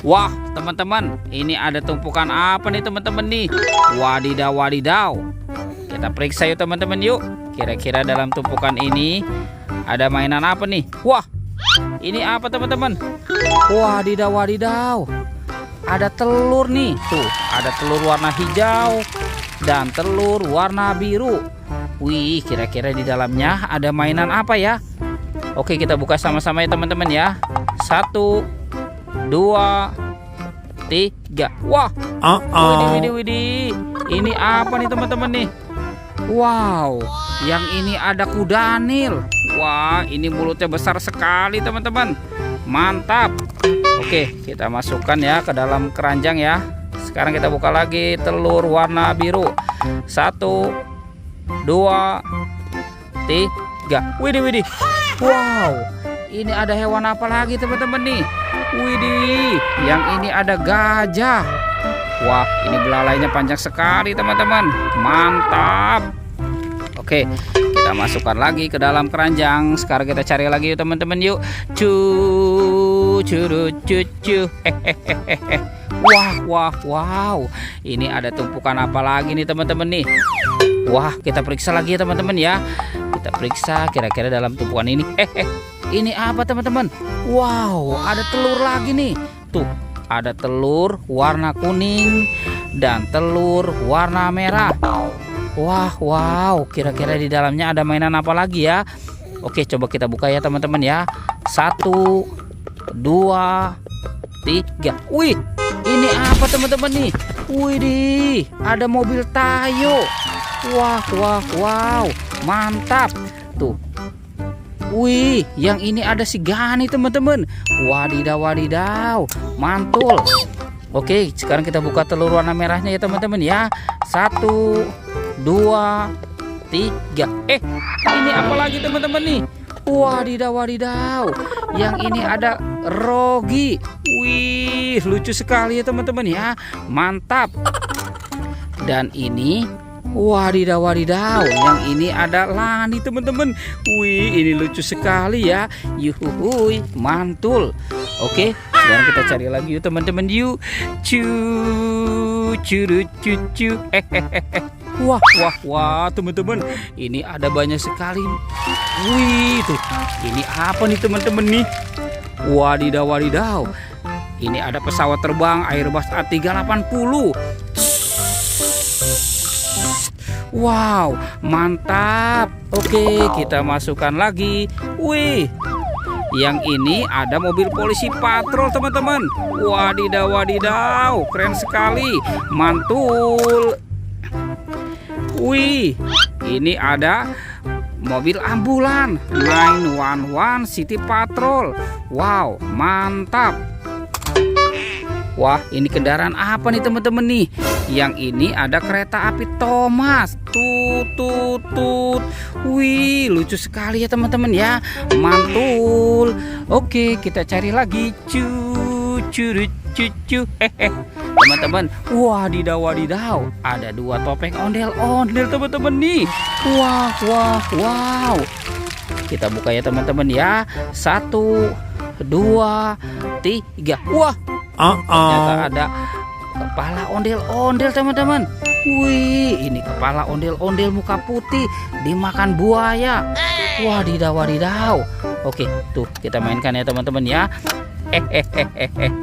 Wah, teman-teman, ini ada tumpukan apa nih teman-teman nih? Wadidaw, wadidaw. Kita periksa yuk teman-teman yuk. Kira-kira dalam tumpukan ini ada mainan apa nih? Wah, ini apa teman-teman? Wadidaw, wadidaw. Ada telur nih. Tuh, ada telur warna hijau dan telur warna biru. Wih, kira-kira di dalamnya ada mainan apa ya? Oke, kita buka sama-sama ya teman-teman ya. 1, 2, 3. Wah, widih, widih. Ini apa nih teman-teman nih? Wow, yang ini ada kudanil. Wah, ini mulutnya besar sekali teman-teman. Mantap. Oke, kita masukkan ya ke dalam keranjang ya. Sekarang kita buka lagi telur warna biru. 1, 2, 3. Widih, widih. Wow, ini ada hewan apa lagi teman-teman nih? Widih, yang ini ada gajah. Wah, ini belalainya panjang sekali teman-teman. Mantap. Oke, kita masukkan lagi ke dalam keranjang. Sekarang kita cari lagi yuk teman-teman yuk. Cucu. Wah, wah, wow. Ini ada tumpukan apa lagi nih teman-teman nih? Wah, kita periksa lagi ya teman-teman ya. Kita periksa kira-kira dalam tumpukan ini. Ini apa teman-teman? Wow, ada telur lagi nih. Tuh, ada telur warna kuning dan telur warna merah. Wah, wow. Kira-kira di dalamnya ada mainan apa lagi ya? Oke, coba kita buka ya teman-teman ya. 1, 2, 3. Wih, ini apa teman-teman nih? Widih, ada mobil Tayo. Wah, wah, wow. Mantap. Tuh. Wih, yang ini ada si Gani teman-teman. Wadidaw, wadidaw. Mantul. Oke, sekarang kita buka telur warna merahnya ya teman-teman ya. 1, 2, 3. Ini apa lagi teman-teman nih? Wadidaw, wadidaw. Yang ini ada Rogi. Wih, lucu sekali ya teman-teman ya. Mantap. Dan ini wadidaw, wadidaw. Yang ini ada Lani teman-teman. Wih, ini lucu sekali ya. Yuhuhui, mantul. Oke, sekarang kita cari lagi yuk teman-teman yuk. Cucu. Wah, wah, wah teman-teman. Ini ada banyak sekali. Wih, tuh. Ini apa nih teman-teman nih? Wadidaw, wadidaw. Ini ada pesawat terbang Airbus A380. Wow, mantap. Oke, kita masukkan lagi. Wih, yang ini ada mobil polisi patrol teman-teman. Wadidaw, wadidaw. Keren sekali. Mantul. Wih, ini ada mobil ambulan 911 City Patrol. Wow, mantap. Wah, ini kendaraan apa nih teman-teman nih? Yang ini ada kereta api Thomas. Tut. Wih, lucu sekali ya teman-teman ya. Mantul. Oke, kita cari lagi. Cucu. Teman-teman, wadidaw, wadidaw. Ada 2 topeng ondel-ondel teman-teman nih. Wah, wah, wow. Kita buka ya teman-teman ya. 1, 2, 3. Wah, ternyata ada kepala ondel-ondel teman-teman. Wih, ini kepala ondel-ondel muka putih dimakan buaya. Wadidaw, wadidaw. Oke, tuh kita mainkan ya teman-teman ya.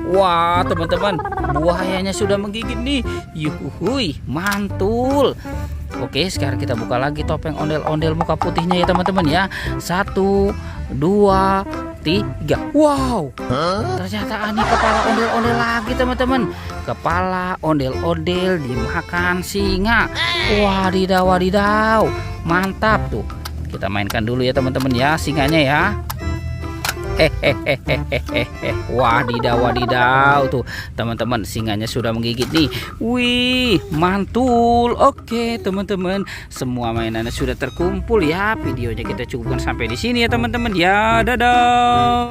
Wah teman-teman, buayanya sudah menggigit nih. Yuhuhui, mantul. Oke, sekarang kita buka lagi topeng ondel-ondel muka putihnya ya teman-teman ya. 1, 2, 3. Wow, ternyata ini kepala ondel-ondel lagi teman-teman. Kepala ondel-ondel dimakan singa. Wadidaw, wadidaw. Mantap tuh. Kita mainkan dulu ya teman-teman ya singanya ya. Wadidaw, wadidaw. Tuh teman-teman, singanya sudah menggigit nih. Wih, mantul. Oke teman-teman, semua mainannya sudah terkumpul ya. Videonya kita cukupkan sampai di sini ya teman-teman ya. Dadah.